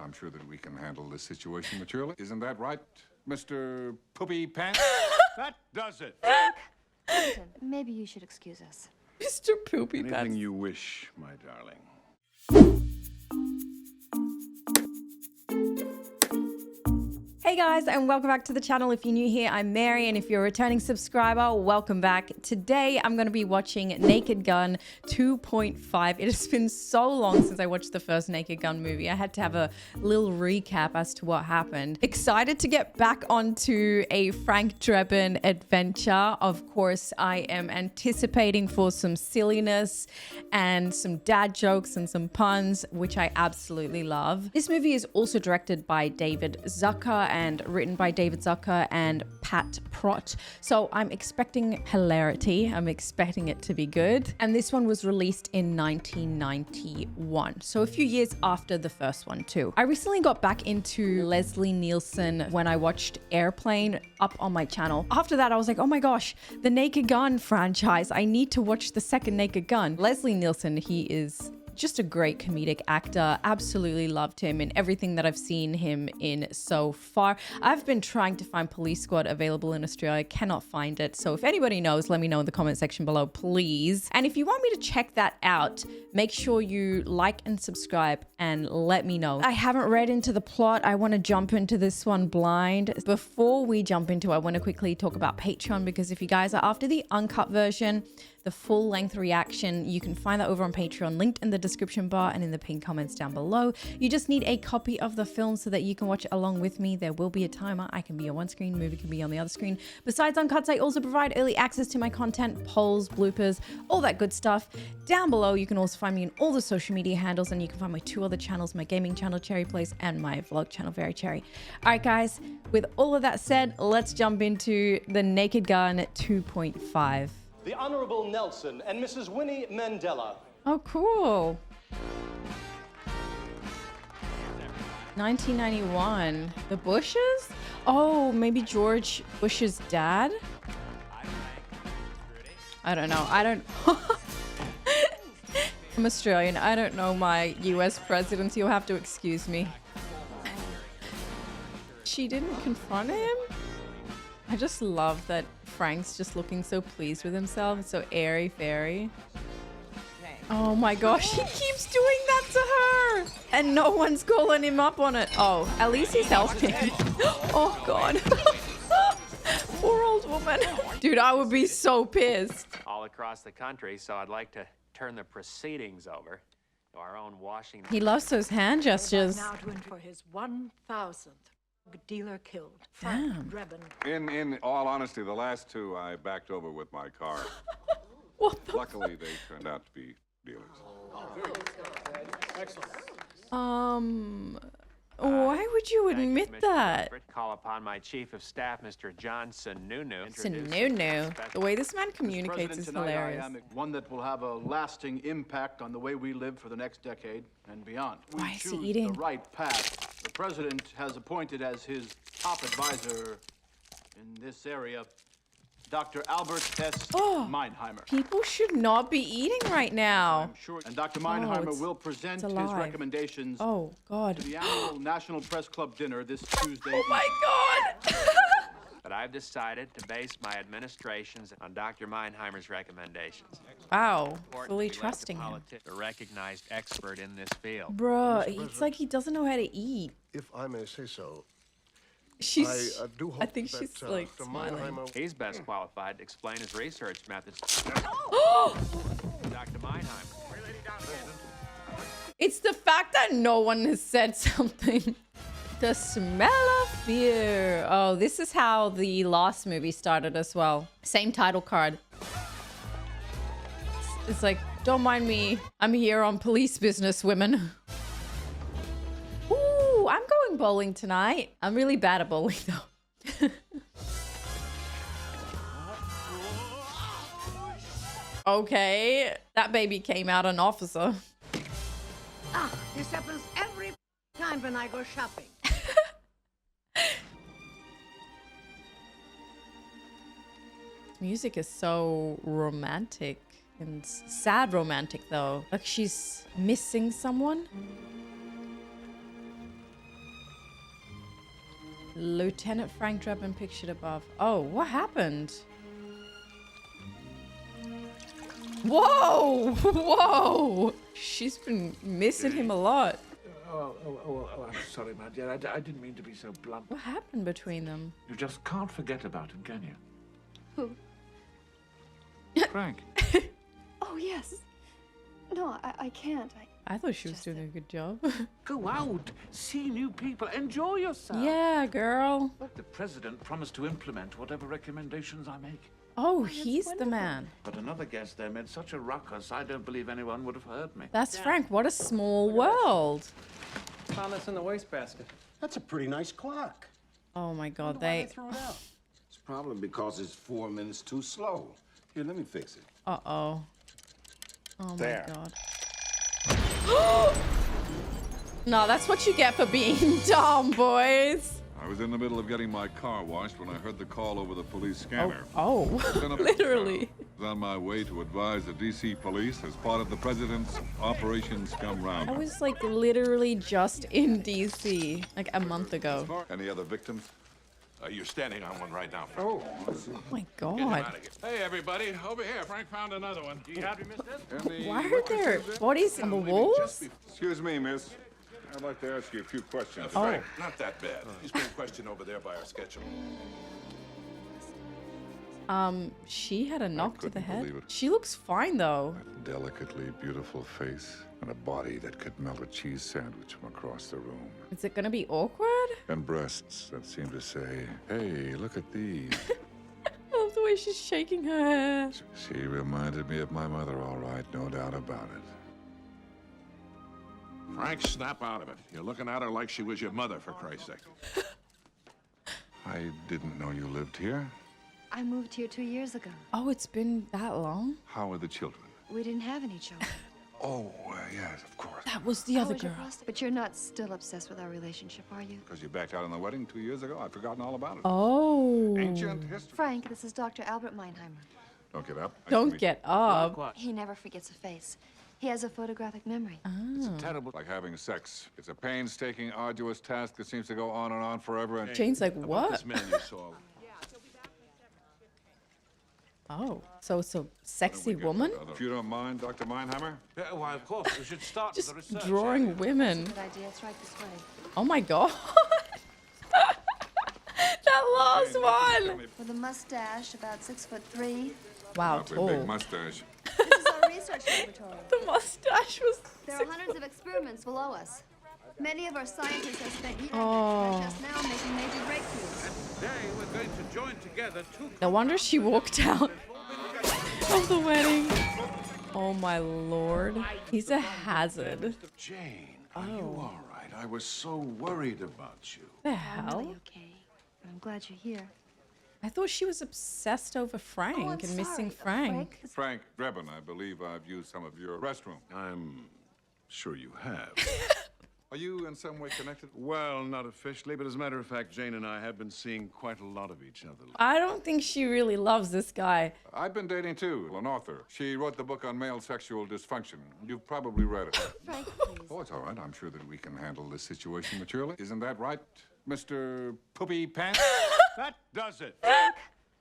I'm sure that we can handle this situation maturely. Isn't that right, Mr. Poopy Pants? That does it. Listen, maybe you should excuse us. Mr. Poopy Anything Pants. you wish, my darling. Hey guys, and welcome back to the channel. If you're new here, I'm Mary, and if you're a returning subscriber, welcome back. Today, I'm going to be watching Naked Gun 2.5. It has been so long since I watched the first Naked Gun movie. I had to have a little recap as to what happened. Excited to get back onto a Frank Drebin adventure. Of course, I am anticipating for some silliness and some dad jokes and some puns, which I absolutely love. This movie is also directed by David Zucker and written by David Zucker and Pat Prott. So I'm expecting hilarity. I'm expecting it to be good. And this one was released in 1991. So a few years after the first one too. I recently got back into Leslie Nielsen when I watched Airplane up on my channel. After that, I was like, oh my gosh, the Naked Gun franchise. I need to watch the second Naked Gun. Leslie Nielsen, he is just a great comedic actor. Absolutely loved him in everything that I've seen him in so far. I've been trying to find Police Squad available in Australia. Cannot find it. So if anybody knows, let me know in the comment section below, please. And if you want me to check that out, make sure you like and subscribe and let me know. I haven't read into the plot. I want to jump into this one blind. Before we jump into it, I want to quickly talk about Patreon, because if you guys are after the uncut version, the full length reaction, you can find that over on Patreon, linked in the description bar and in the pinned comments down below. You just need a copy of the film so that you can watch it along with me. There will be a timer. I can be on one screen, movie can be on the other screen. Besides uncuts, I also provide early access to my content, polls, bloopers, all that good stuff. Down below, you can also find me in all the social media handles, and you can find my two other channels, my gaming channel, Cherry Place, and my vlog channel, Very Cherry. All right, guys, with all of that said, let's jump into the Naked Gun 2.5. The Honorable Nelson and Mrs. Winnie Mandela. Oh, cool. 1991. The Bushes? Oh, maybe George Bush's dad? I don't know. I'm Australian. I don't know my US presidents. You'll have to excuse me. She didn't confront him? I just love that Frank's just looking so pleased with himself. So airy-fairy. Oh my gosh, he keeps doing that to her! And no one's calling him up on it. Oh, at least he's helping. Oh god. Poor old woman. Dude, I would be so pissed. All across the country, so I'd like to turn the proceedings over to our own Washington. He loves those hand gestures. Now to win for his 1,000th dealer killed. Frank Drebin. In all honesty, the last two I backed over with my car. What the Luckily, they turned out to be dealers. why would you Thank you, admit Commissioner that? Everett. Call upon my chief of staff, Mr. John Sununu. Sununu. The way this man communicates is President, hilarious. tonight I am one that will have a lasting impact on the way we live for the next decade and beyond. Why We is he choose eating? the right path. The president has appointed as his top advisor in this area Dr. Albert S. Meinheimer. People should not be eating right now. I'm sure, and Dr. Meinheimer it's- will present it's his alive. recommendations Oh god. to the annual National Press Club dinner this Tuesday. Oh my god. But I've decided to base my administrations on Dr. Meinheimer's recommendations. Wow. Important Fully we elect a trusting him. a recognized expert in this field. Bruh, it's like he doesn't know how to eat. If I may say so, She's. I do hope I think that, she's like Dr. smiling. Meinheimer He's best qualified to explain his research methods. Oh! Dr. Meinheimer. It's the fact that no one has said something. The smell of fear. Oh, this is how the last movie started as well. Same title card. It's like, don't mind me. I'm here on police business, women. Ooh, I'm going bowling tonight. I'm really bad at bowling though. Okay, that baby came out an officer. Ah, this happens every time when I go shopping. Music is so romantic and sad romantic though. Like she's missing someone. Lieutenant Frank Drebin pictured above. Oh, what happened? Whoa! Whoa! She's been missing him a lot. Oh, I'm sorry, my dear. I didn't mean to be so blunt. What happened between them? You just can't forget about him, can you? Who? Frank. Oh, yes. No, I can't. I thought she was doing a good job. Go out, see new people, enjoy yourself. Yeah, girl. The president promised to implement whatever recommendations I make. Oh, he's the man. But another guest there made such a ruckus, I don't believe anyone would have heard me. That's Frank. What a small world. Found this in the wastebasket. That's a pretty nice clock. Oh my God, They threw it out. It's probably because it's 4 minutes too slow. Here, let me fix it. Uh-oh. Oh my There. God. No, that's what you get for being dumb, boys. I was in the middle of getting my car washed when I heard the call over the police scanner. Oh, Then a- literally. I was on my way to advise the D.C. police as part of the president's Operation Scum I Roundup. was like literally just in DC like a month ago. Any other victims? You're standing on one right now. Oh, I see. Oh my Get him God. out of here. Hey, everybody, over here. Frank found another one. You happy, mister? Any Why are there witnesses? bodies on the walls? Excuse me, miss. I'd like to ask you a few questions. Frank, not that bad. He's being questioned over there by our schedule. She had a knock to the couldn't believe head. it. She looks fine though. Delicately beautiful face and a body that could melt a cheese sandwich from across the room. Is it gonna be awkward? And breasts that seem to say, hey, look at these. I love the way she's shaking her hair. She reminded me of my mother, all right, no doubt about it. Frank, snap out of it. You're looking at her like she was your mother, for Christ's sake. I didn't know you lived here. I moved here 2 years ago. Oh, it's been that long? How are the children? We didn't have any children. Oh, yes, of course. That was the How other was your girl. prostate? But you're not still obsessed with our relationship, are you? Because you backed out on the wedding 2 years ago? I'd forgotten all about it. Oh. Ancient history. Frank, this is Dr. Albert Meinheimer. Don't get up. Nice to Don't meet get up. He never forgets a face. He has a photographic memory. you. Terrible. Like having sex. It's a painstaking, arduous task that seems to go on and on forever. And Jane's like, About what? this man you saw. Oh, so it's a sexy woman? If you don't mind, Dr. Meinheimer? Yeah, why, of course. We should start Just with the research. drawing women. Good idea. It's right this way. Oh my God. That last one. With a mustache, about 6'3". Wow, Lovely tall. big mustache. This is our research laboratory. The mustache was. There are hundreds of experiments below us. Many of our scientists have spent years Oh. just now making major breakthroughs. Today, we're going to join together two... No wonder she walked out of the wedding. Oh my Lord. He's a hazard. Jane, are you all right? I was so worried about you. The I'm hell? really okay. I'm glad you're here. I thought she was obsessed over Frank I'm and missing sorry, Frank. Frank Drebin, I believe I've used some of your restroom. I'm sure you have. Are you in some way connected? Well, not officially, but as a matter of fact, Jane and I have been seeing quite a lot of each other. I don't think she really loves this guy. I've been dating, too, an author. She wrote the book on male sexual dysfunction. You've probably read it. Frank, please. Oh, it's all right. I'm sure that we can handle this situation maturely. Isn't that right, Mr. Poopy Pants? That does it.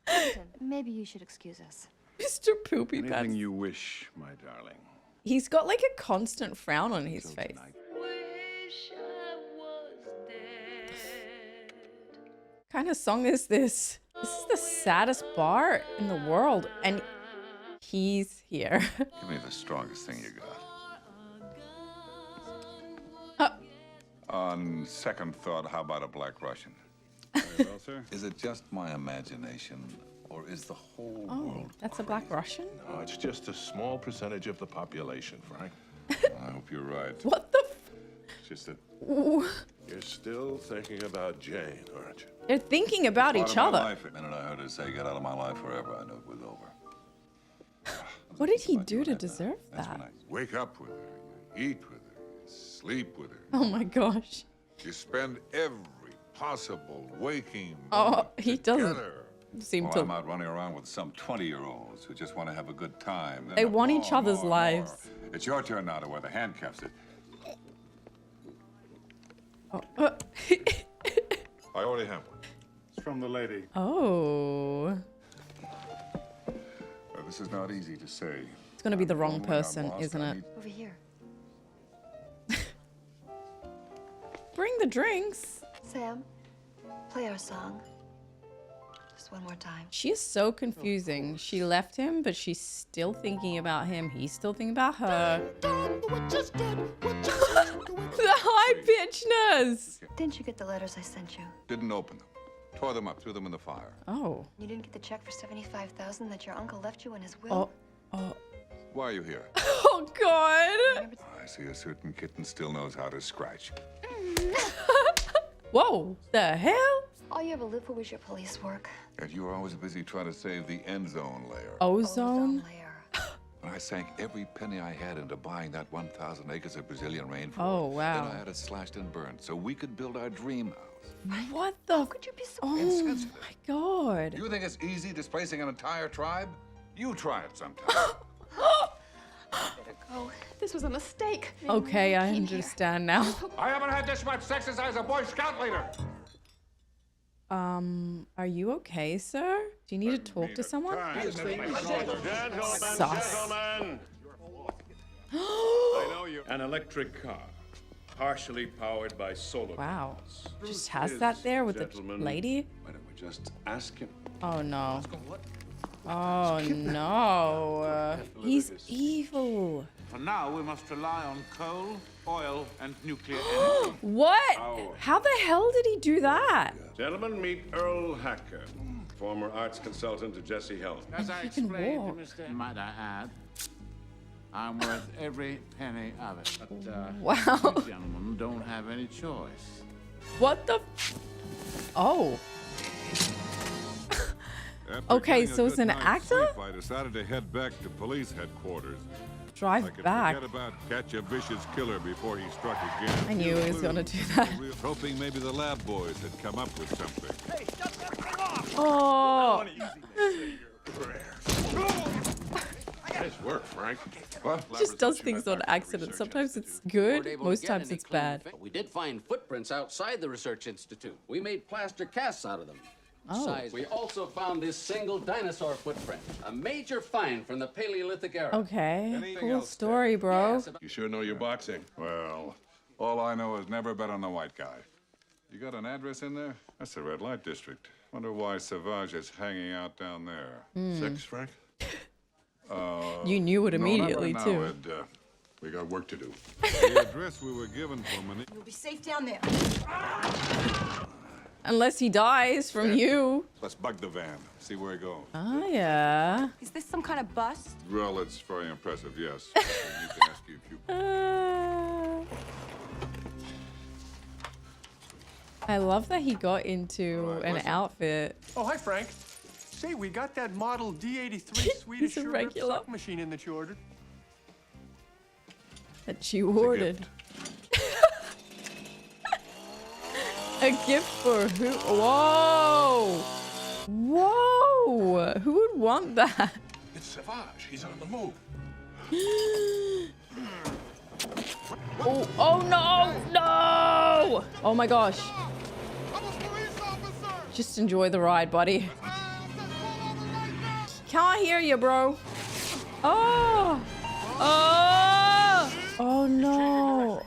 Listen, maybe you should excuse us. Mr. Poopy Anything Pants. you wish, my darling. He's got like a constant frown on his face. Tonight. What kind of song is this? This is the saddest bar in the world, and he's here. Give me the strongest thing you got. On second thought, how about a Black Russian? Very well, sir. Is it just my imagination, or is the whole Oh, world that's a Black Russian? No, it's just a small percentage of the population, Frank. I hope you're right. What the? It's just that Ooh. you're still thinking about Jane, aren't you? They're thinking about Part each of my other. life. The minute I heard her say, get out of my life forever, I knew it was over. What did he do to deserve That's when that? I wake up with her, you eat with her, you sleep with her. Oh my gosh. You spend every possible waking Oh, moment he doesn't together. seem While to. I'm out running around with some 20-year-olds who just want to have a good time. Then They want each more, other's more, lives. more. It's your turn now to wear the handcuffs. Oh, I already have one. It's from the lady. Oh. Well, this is not easy to say. It's going to be the wrong person, isn't it? Over here. Bring the drinks. Sam, play our song. Just one more time. She is so confusing. She left him, but she's still thinking about him. He's still thinking about her. The high-pitchness. Didn't you get the letters I sent you? Didn't open them. Tore them up, threw them in the fire. Oh. You didn't get the check for $75,000 that your uncle left you in his Oh. will? Oh. Why are you here? Oh, God. I see a certain kitten still knows how to scratch. Whoa. The hell? All you ever lived for was your police work. And you were always busy trying to save the end zone layer. Ozone? layer. When I sank every penny I had into buying that 1,000 acres of Brazilian rainforest. Oh, wow. Then I had it slashed and burned so we could build our dream house. What the? How could you be so Oh, insensitive? my God. You think it's easy displacing an entire tribe? You try it sometime. Oh, this was a mistake. Okay, I understand now. I haven't had this much sex since I was a Boy Scout leader. Are you okay, sir? Do you need to talk to someone? Sus. I know you're an electric car, partially powered by solar. Wow. panels. Just has that there with the Gentlemen. lady? Why don't we just ask him? Oh, no. Oh, no. He's evil. For now, we must rely on coal, oil, and nuclear energy. What? How the hell did he do that? Gentlemen, meet Earl Hacker, former arts consultant to Jesse Helm. As I He can explained walk. to Mr. Might I add, I'm worth every penny of it. But, Wow. you gentlemen don't have any choice. What the? Oh. Okay, so it's an actor? I decided to head back to police headquarters. Drive I could back. forget about catch a vicious killer before he struck again. I knew he was gonna do that. Hoping maybe the lab boys had come up with something. Oh. Nice work, Frank. What? Just does things on accident. Sometimes it's good, most times it's bad. We did find footprints outside the research institute. We made plaster casts out of them. Besides, we also found this single dinosaur footprint, a major find from the Paleolithic era. Okay, cool story, bro. You sure know your boxing. Well, all I know is never bet on the white guy. You got an address in there? That's the red light district. Wonder why Savage is hanging out down there. Sex, Frank? You knew it No, not immediately, right too. now, Ed. We got work to do. The address we were given for Mani- You'll be safe down there. Unless he dies from you. Let's bug the van, see where it goes. Oh, yeah. Is this some kind of bust? Well, it's very impressive, yes. I need to ask you a few. I love that he got into Right, an listen. outfit. Oh, hi, Frank. Say, we got that model D83 Swedish He's a sugar regular. sock machine in that you ordered. That you ordered. A gift for who? Whoa! Whoa! Who would want that? It's Savage. He's on the move. Oh, oh no! No! Oh my gosh. Just enjoy the ride, buddy. Can't hear you, bro. Oh! Oh! Oh no!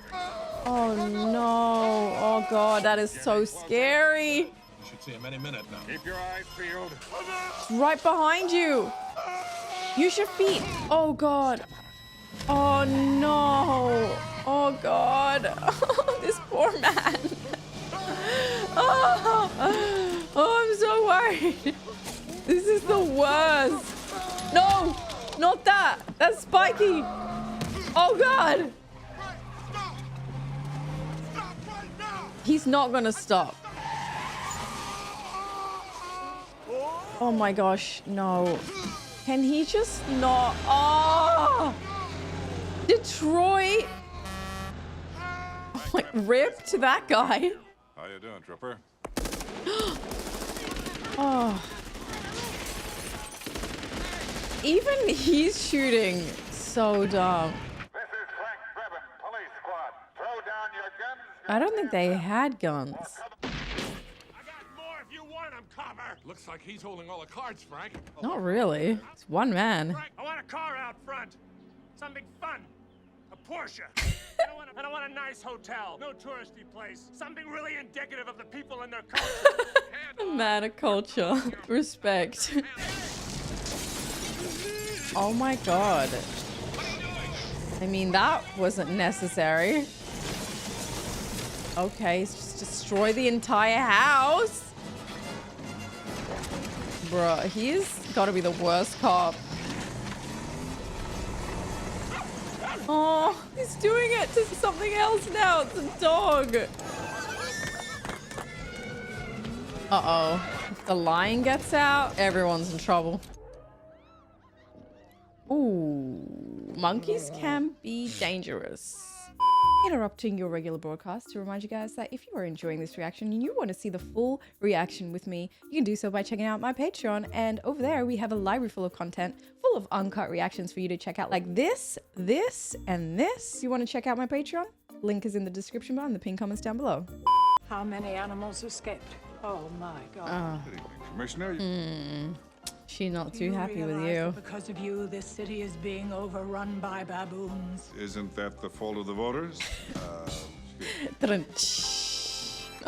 Oh no! Oh god, that is so scary. You should see him any minute now. Keep your eyes peeled. It's right behind you. Use your feet. Oh god. Oh no. Oh god. This poor man. Oh, I'm so worried. This is the worst. No, not that. That's spiky. Oh god. He's not gonna stop. Oh my gosh, no. Can he just not? Oh! Detroit! Like, rip to that guy. How you doing, Trooper? Oh. Even he's shooting so dumb. I don't think they had guns. newcomer. Looks like he's holding all the cards, Frank. Not really. It's one man. Frank, I want a car out front. Something fun. A Porsche. I don't want a nice hotel. No touristy place. Something really indicative of the people and their culture. A man of culture. Respect. Oh my god. I mean, that wasn't necessary. Okay, let's just destroy the entire house. Bruh, he's gotta be the worst cop. Oh, he's doing it to something else now. It's a dog. Uh-oh. If the lion gets out, everyone's in trouble. Ooh, monkeys can be dangerous. Interrupting your regular broadcast to remind you guys that if you are enjoying this reaction and you want to see the full reaction with me, you can do so by checking out my Patreon. And over there, we have a library full of content, full of uncut reactions for you to check out, like this, and this. You want to check out my Patreon? Link is in the description bar and the pinned comments down below. How many animals escaped? Oh my God. Good evening, Commissioner. She's not too You happy with realize you. that because of you, this city is being overrun by baboons. Isn't that the fault of the voters? That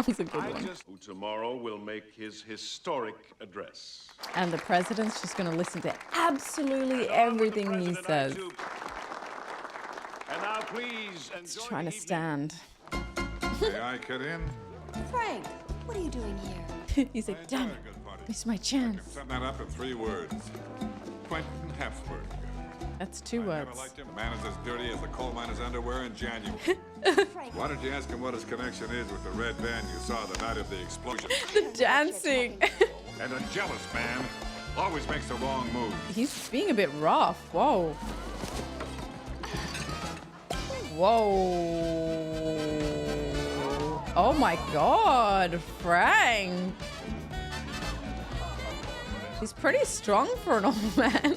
was a good one. Who tomorrow will make his historic address. And the president's just going to listen to absolutely everything he says. And now please enjoy He's trying to stand. May I get in? Frank, what are you doing here? He's like, damn it, it's my I can chance. sum that up in 3 words. Quentin Habsburg. That's 2 Never words. liked him. The man is as dirty as the coal miner's underwear in January. Why don't you ask him what his connection is with the red van you saw the night of the explosion? The dancing. And a jealous man always makes the wrong move. He's being a bit rough. Whoa. Whoa. Oh my God, Frank. He's pretty strong for an old man.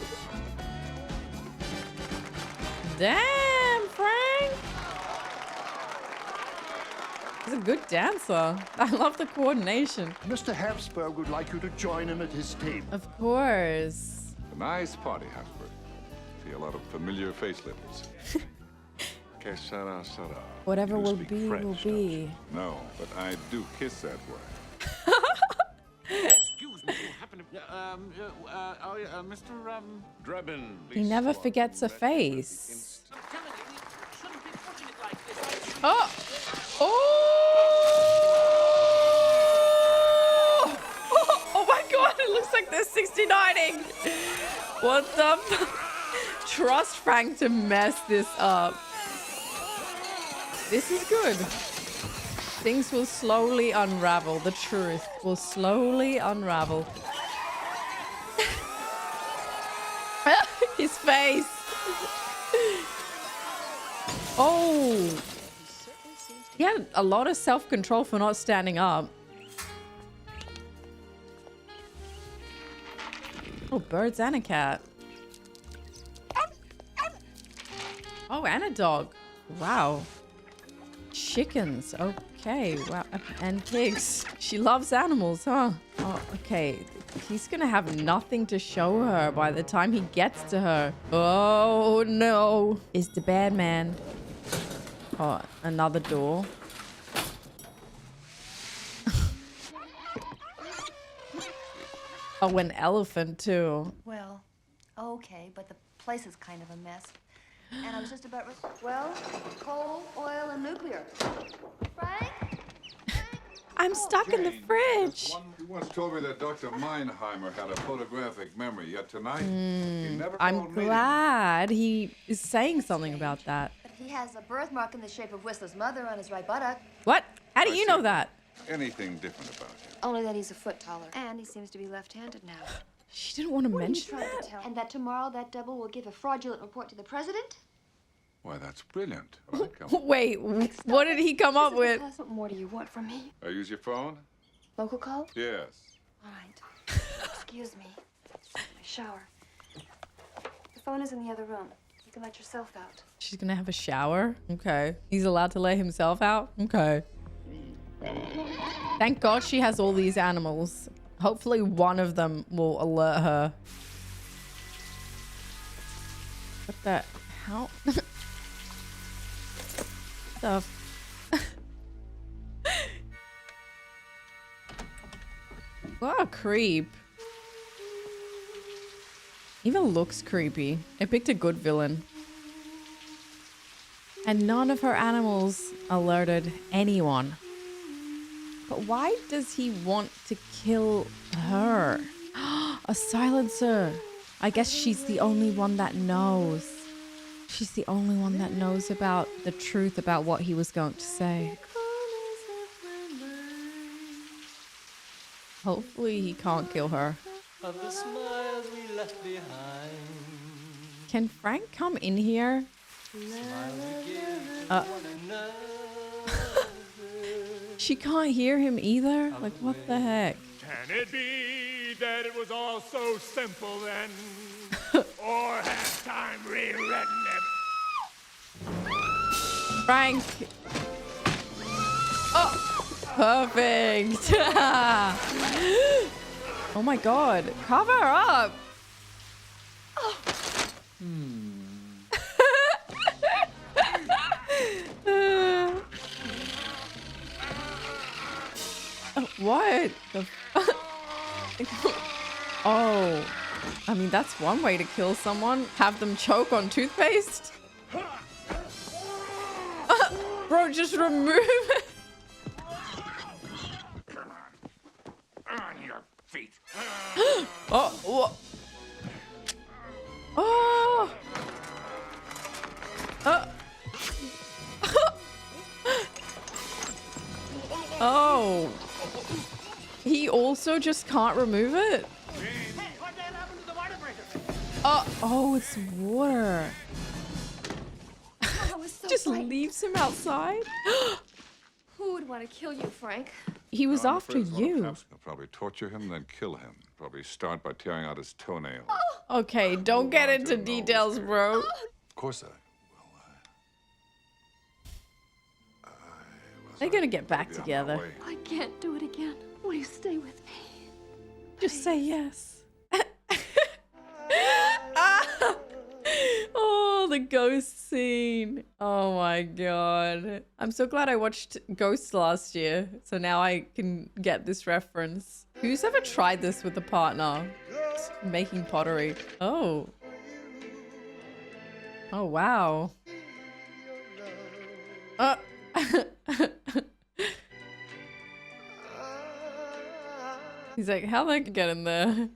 Damn, Frank. He's a good dancer. I love the coordination. Mr. Habsburg would like you to join him at his table. Of course. A nice party, Habsburg. See a lot of familiar facelifters. Que sera, sera. Whatever You will speak be, French, will don't you? be. No, but I do kiss that way. Excuse me, what happened to... Mr. Drebin. He never forgets a face. I'm telling you, we shouldn't be pushing it like this. Oh! Oh! Oh my God, it looks like they're 69ing. What the Trust Frank to mess this up. This is good. Things will slowly unravel. The truth will slowly unravel. His face. Oh. He had a lot of self-control for not standing up. Oh, birds and a cat. Oh, and a dog. Wow. Chickens. Okay. Wow. And pigs. She loves animals, huh? Oh, okay. He's gonna have nothing to show her by the time he gets to her. Oh, no. Is the bad man. Oh, another door. Oh, an elephant, too. Well, okay, but the place is kind of a mess. And I was just about... Well, coal, oil, and nuclear. Frank? I'm stuck in the fridge. You once told me that Dr. Meinheimer had a photographic memory, yet tonight he never I'm called me. glad he is saying something about that. But he has a birthmark in the shape of Whistler's mother on his right buttock. What? How do you know that? Anything different about him? Only that he's a foot taller. And he seems to be left-handed now. She didn't want to What are you mention trying that? to tell? And that tomorrow that double will give a fraudulent report to the president? Why, that's brilliant. All right, come on. Wait, what did he come up with? What more do you want from me? I use your phone? Local call? Yes. All right. Excuse me. My shower. The phone is in the other room. You can let yourself out. She's gonna have a shower? Okay. He's allowed to let himself out? Okay. Thank God she has all these animals. Hopefully one of them will alert her. What the hell? The what a creep. Even looks creepy. I picked a good villain. And none of her animals alerted anyone. But why does he want to kill her? A silencer. I guess she's the only one that knows. She's the only one that knows about the truth about what he was going to say. Hopefully he can't kill her. Of the smiles we left behind. Can Frank come in here? She can't hear him either? Like, what the heck? Can it be that it was all so simple then? Or has time rewritten it? Frank! Oh! Perfect! Oh my god. Cover up! What? The oh. I mean, that's one way to kill someone. Have them choke on toothpaste? Bro, just remove it. On your feet. Oh, what? Oh. Oh. He also just can't remove it? Oh, it's water. Just leaves him outside? Who would want to kill you, Frank? He was I'm after afraid one of you. us will probably torture him, then kill him. Probably start by tearing out his toenail. Okay, don't get into details, bro. Of course I will. They're gonna get back I'll be on my together. way. I can't do it again. Will you stay with me? Just say yes. Oh, the ghost scene. Oh my god. I'm so glad I watched Ghost last year. So now I can get this reference. Who's ever tried this with a partner? Just making pottery. Oh. Oh, wow. He's like, how'd I get in there?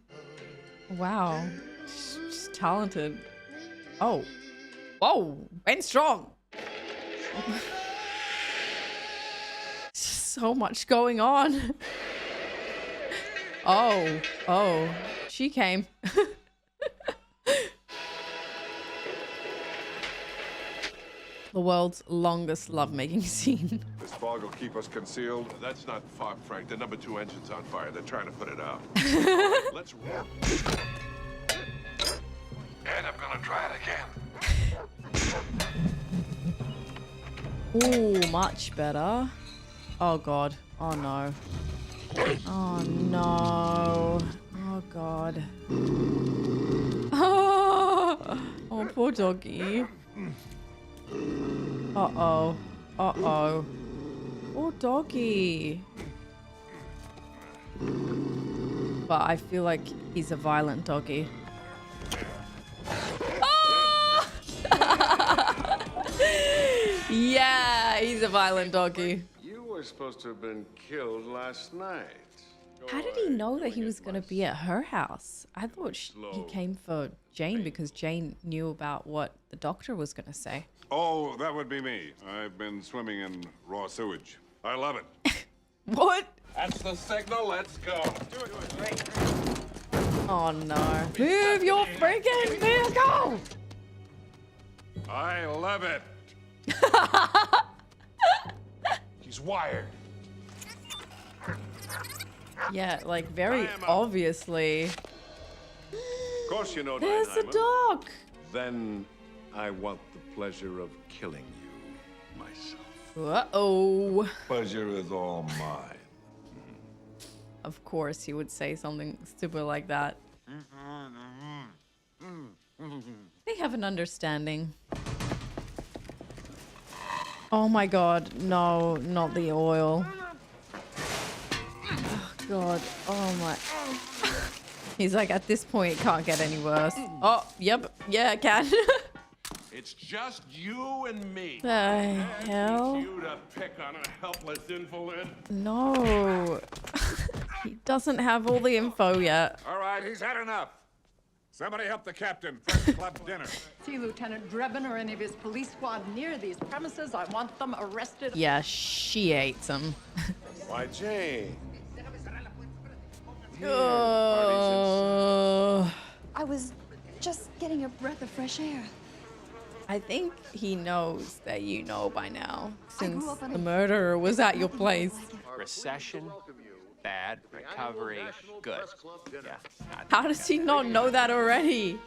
Wow. She's talented. Oh. Whoa. Ben Strong. So much going on. Oh. Oh. She came. The world's longest lovemaking scene. This fog will keep us concealed. That's not fog, Frank. The number 2 engine's on fire. They're trying to put it out. Let's roll. And I'm gonna try it Ooh, again. much better. Oh god. Oh no. Oh no. Oh god. Oh, poor doggy. Uh-oh. Uh-oh. Poor doggy. But I feel like he's a violent doggy. Oh! Yeah, he's a violent doggy. You were supposed to have been killed last night. How did he know that he was going to be at her house? I thought he came for Jane because Jane knew about what the doctor was going to say. Oh, that would be me. I've been swimming in raw sewage. I love it. What? That's the signal. Let's go. Oh no. Move your freaking vehicle! I love it. He's wired. Yeah, like very obviously. Of course you know There's a Dynamo. dog. Then I want the pleasure of killing you myself. Uh-oh. Pleasure is all mine. Of course he would say something stupid like that. They have an understanding. Oh my god, no, not the oil. Oh god, oh my. He's like, at this point, it can't get any worse. Oh, yep, yeah, it can. It's just you and me. The hell? You to pick on a helpless invalid. No. He doesn't have all the info yet. All right, he's had enough. Somebody help the captain. First club dinner. See Lieutenant Drebin or any of his police squad near these premises. I want them arrested. Yeah, she hates him. Why, Jane? I was just getting a breath of fresh air. I think he knows that you know by now, since grew up in the a- murderer was at your place. Recession, bad. Recovery, good. Yeah. How does he not know that already?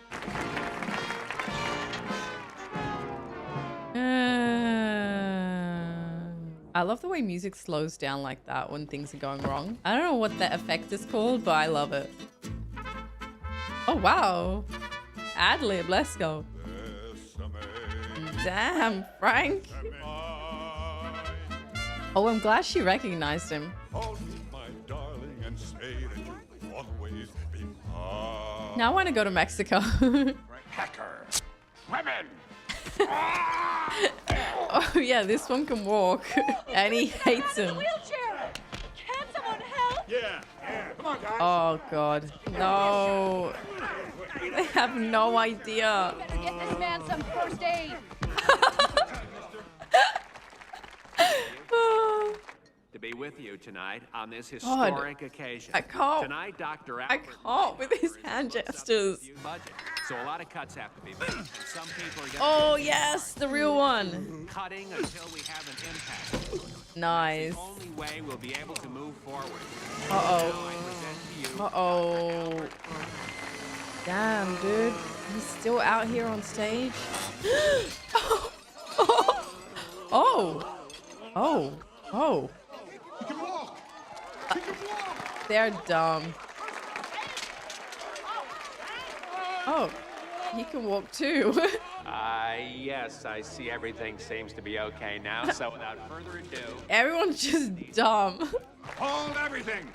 I love the way music slows down like that when things are going wrong. I don't know what the effect is called, but I love it. Oh, wow. Ad-lib, let's go. Damn, Frank. Oh, I'm glad she recognized him. Now I want to go to Mexico. Hacker. Women. Oh yeah, this one can walk. And he hates him. Wheelchair! Can someone help? Yeah. Come on, guys. Oh god. No. They have no idea. Better get this man some first aid. To be with you tonight on this historic occasion. I can't. Tonight, Dr. I can't with his hand gestures. Budget. So a lot of cuts have to be made. And some people are Oh yes, the real one. cutting until we have an impact. Nice. The only way we'll be able to move forward. Uh-oh. Now I present to you Uh-oh. Damn, dude. He's still out here on stage. Oh. Oh. Oh. He can walk. He can walk. They're dumb. Oh. He can walk too. Yes, I see everything seems to be okay now. So without further ado, Everyone's just dumb. Hold everything.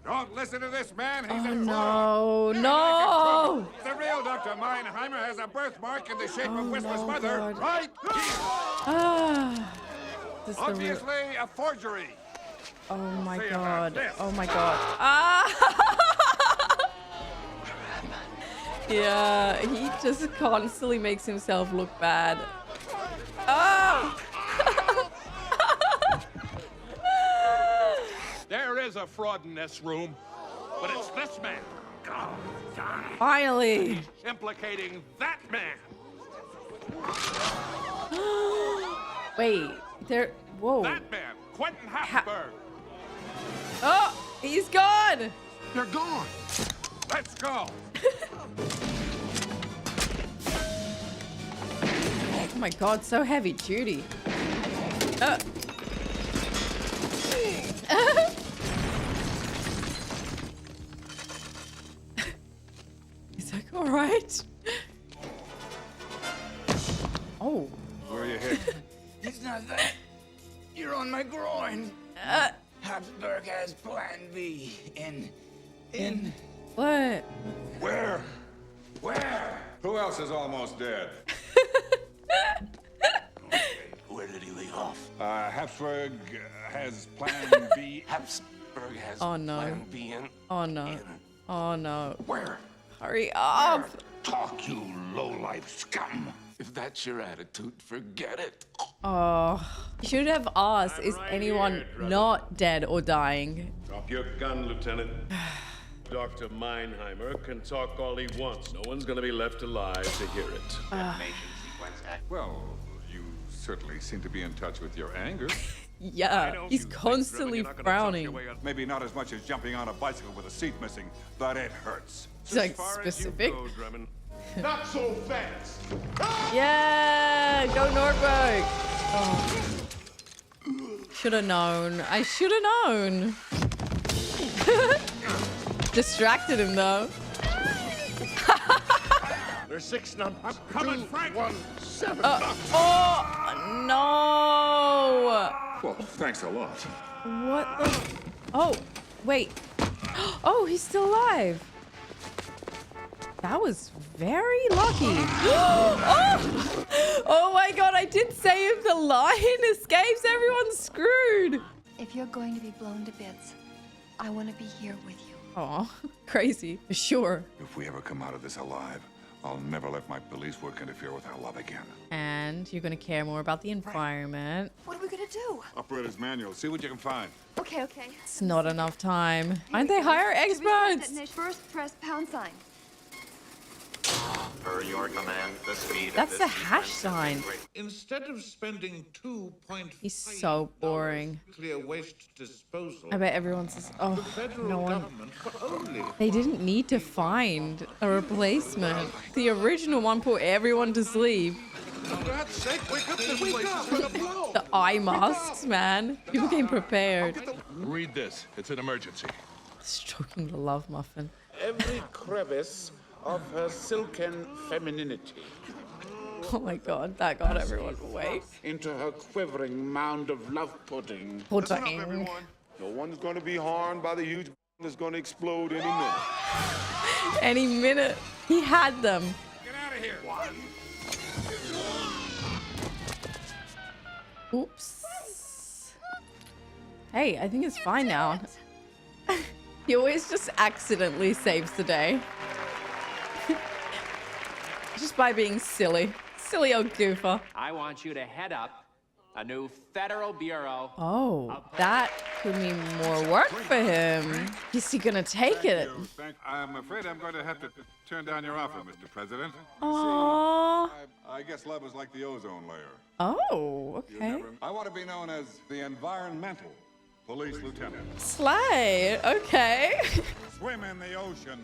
Don't listen to this man. He's a No, no. The real Dr. Meinheimer has a birthmark in the shape of Whisper's no, mother God. right here. Ah. This is the real- Obviously a forgery. Oh my Say about god. this. Oh my god. Ah! Yeah, he just constantly makes himself look bad. Oh! There is a fraud in this room, but it's this man. Oh, God. Finally. Implicating that man. Wait, there. Whoa. That man, Quentin Habsburg. Oh, he's gone. They're gone. Let's go. Oh my god, so heavy duty. He's like, all right. Oh. Where are you hit? It's not that. You're on my groin. Habsburg has plan B in... What? Where? Where? Who else is almost dead? Where did he leave off? Habsburg has plan B. Habsburg has Oh, no. plan B in... Oh no. Oh no. Where? Hurry up. Talk, you low-life scum. If that's your attitude, forget it. Oh. You should have asked, is anyone not dead or dying? Drop your gun, Lieutenant. Dr. Meinheimer can talk all he wants. No one's gonna be left alive to hear it. Well, you certainly seem to be in touch with your anger. Yeah, he's constantly frowning. Maybe not as much as jumping on a bicycle with a seat missing, but it hurts. He's like specific. Not so fast. Yeah, go Nordberg. Oh. Should have known. I should have known. Distracted him though. There's 6 numbers. I'm coming, Frank. 1, 7. Oh no! Well, thanks a lot. What the? Oh, wait. Oh, he's still alive. That was very lucky. Oh my god, I did say if the lion escapes, everyone's screwed. If you're going to be blown to bits, I want to be here with you. Oh, crazy. For sure. If we ever come out of this alive, I'll never let my police work interfere with our love again. And you're gonna care more about the environment. What are we gonna do? Operator's manual. See what you can find. Okay, okay. It's not enough time. Aren't they hire experts? First, press pound sign. Per your command, the speed That's the hash sign. Instead of spending 2.5 He's so boring. nuclear waste disposal, I bet everyone says, oh, federal no one. government only They didn't need to find a replacement. The original one put everyone to sleep. For God's sake, wake up! This place is gonna blow! The eye masks, man. People came prepared. Read this. It's an emergency. Stroking the love muffin. every crevice of her silken femininity. Oh my god, that got everyone away. Into her quivering mound of love pudding. Listen up, everyone. No one's going to be harmed by the huge that's going to explode any minute. Any minute. He had them. Get out of here. Oops. Hey, I think it's fine now. He always just accidentally saves the day. Just by being silly. Silly old goofer. I want you to head up a new federal bureau. Oh, that could mean more work for him. Is he gonna take it? I'm afraid I'm going to have to turn down your offer, Mr. President. Aww. I guess love is like the ozone layer. Oh, okay. I want to be known as the environmental police lieutenant. Slay, okay. Swim in the ocean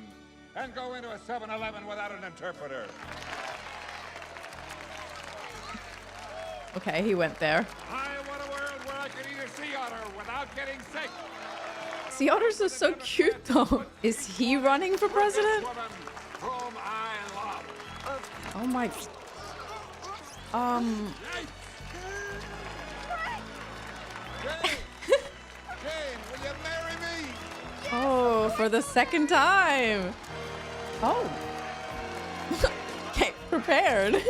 and go into a 7-Eleven without an interpreter. Okay, he went there. I want a world where I can eat a sea otter without getting sick. Sea otters are so cute though. Is he running for president? Whom I love. Oh my. Jane, will you marry me? Oh, for the second time. Oh. Okay, prepared.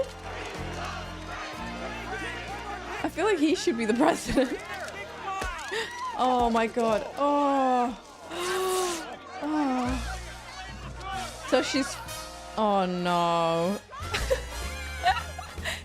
I feel like he should be the president. Oh my god. Oh. Oh. So she's. Oh no.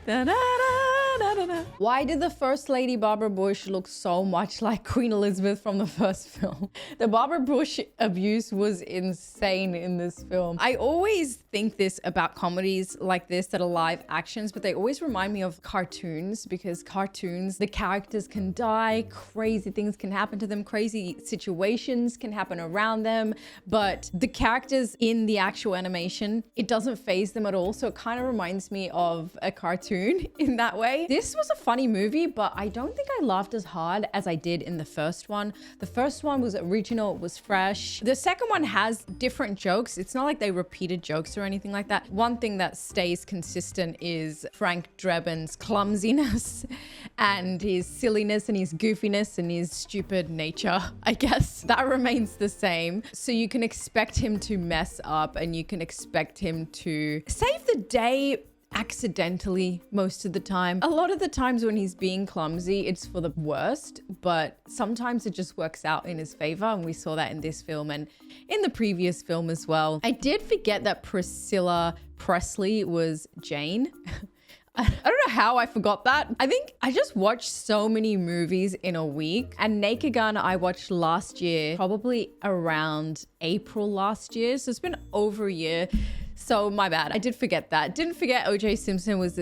Da-da-da-da-da-da. Why did the First Lady Barbara Bush look so much like Queen Elizabeth from the first film? The Barbara Bush abuse was insane in this film. I always think this about comedies like this that are live actions, but they always remind me of cartoons, because cartoons, the characters can die, crazy things can happen to them, crazy situations can happen around them, but the characters in the actual animation, it doesn't faze them at all. So it kind of reminds me of a cartoon in that way. This was a funny movie, but I don't think I laughed as hard as I did in the first one. The first one was original, it was fresh. The second one has different jokes. It's not like they repeated jokes or anything like that. One thing that stays consistent is Frank Drebin's clumsiness and his silliness and his goofiness and his stupid nature, I guess. That remains the same. So you can expect him to mess up and you can expect him to save the day accidentally most of the time. A lot of the times when he's being clumsy, it's for the worst, but sometimes it just works out in his favor, and we saw that in this film and in the previous film as well. I did forget that Priscilla Presley was Jane. I don't know how I forgot that. I think I just watched so many movies in a week, and Naked Gun I watched last year, probably around April last year. So it's been over a year. So my bad. I did forget that. Didn't forget OJ Simpson was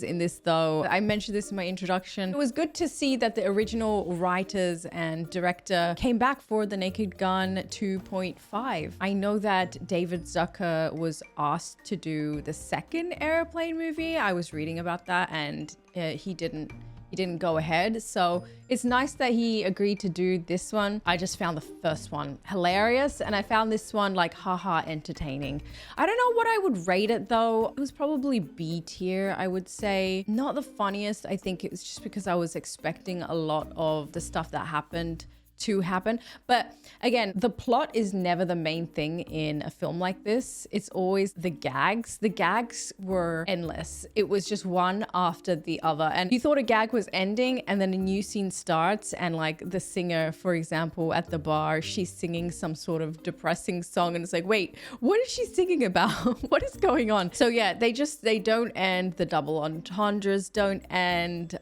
in this though. I mentioned this in my introduction. It was good to see that the original writers and director came back for The Naked Gun 2.5. I know that David Zucker was asked to do the second Airplane movie. I was reading about that, and he didn't he didn't go ahead. So it's nice that he agreed to do this one. I just found the first one hilarious, and I found this one like haha entertaining. I don't know what I would rate it though. It was probably B tier, I would say. Not the funniest. I think it was just because I was expecting a lot of the stuff that happened to happen. But again, the plot is never the main thing in a film like this. It's always the gags. The gags were endless. It was just one after the other. And you thought a gag was ending, and then a new scene starts, and like the singer, for example, at the bar, she's singing some sort of depressing song, and it's like, wait, what is she singing about? What is going on? So yeah, they don't end. The double entendres don't end.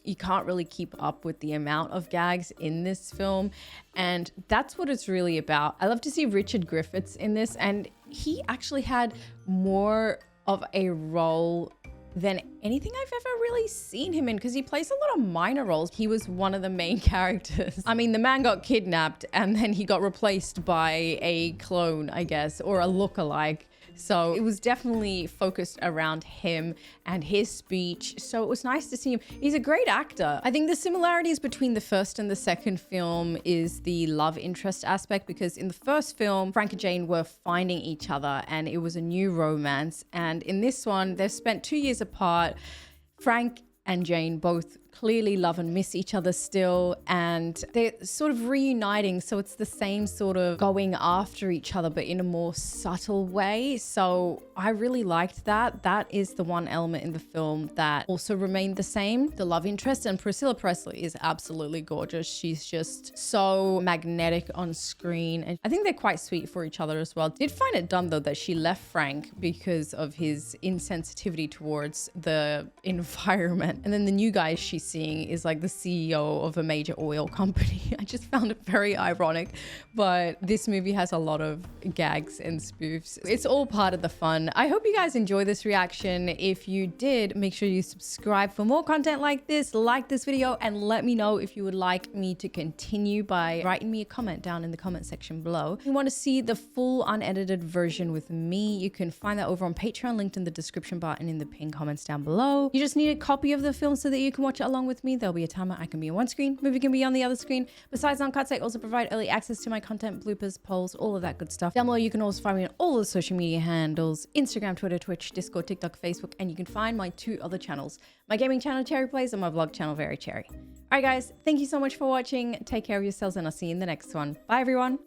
You can't really keep up with the amount of gags in this film, and that's what it's really about. I love to see Richard Griffiths in this, and he actually had more of a role than anything I've ever really seen him in, because he plays a lot of minor roles. He was one of the main characters. I mean, the man got kidnapped and then he got replaced by a clone, I guess, or a lookalike. So it was definitely focused around him and his speech. So it was nice to see him. He's a great actor. I think the similarities between the first and the second film is the love interest aspect, because in the first film, Frank and Jane were finding each other and it was a new romance. And in this one, they've spent 2 years apart. Frank and Jane both clearly love and miss each other still, and they're sort of reuniting. So it's the same sort of going after each other, but in a more subtle way. So I really liked that. That is the one element in the film that also remained the same, the love interest. And Priscilla Presley is absolutely gorgeous. She's just so magnetic on screen, and I think they're quite sweet for each other as well. Did find it dumb though that she left Frank because of his insensitivity towards the environment. And then the new guy she's seeing is like the CEO of a major oil company. I just found it very ironic, but this movie has a lot of gags and spoofs. It's all part of the fun. I hope you guys enjoy this reaction. If you did, make sure you subscribe for more content like this, like this video, and let me know if you would like me to continue by writing me a comment down in the comment section below. If you want to see the full unedited version with me, you can find that over on Patreon, linked in the description bar and in the pinned comments down below. You just need a copy of the film so that you can watch it along with me. There'll be a timer. I can be on one screen, movie can be on the other screen. Besides uncuts, I also provide early access to my content, bloopers, polls, all of that good stuff. Down below, you can also find me on all the social media handles: Instagram, Twitter, Twitch, Discord, TikTok, Facebook, and you can find my 2 other channels: my gaming channel, Cherry Plays, and my vlog channel, Very Cherry. All right, guys, thank you so much for watching. Take care of yourselves, and I'll see you in the next one. Bye, everyone.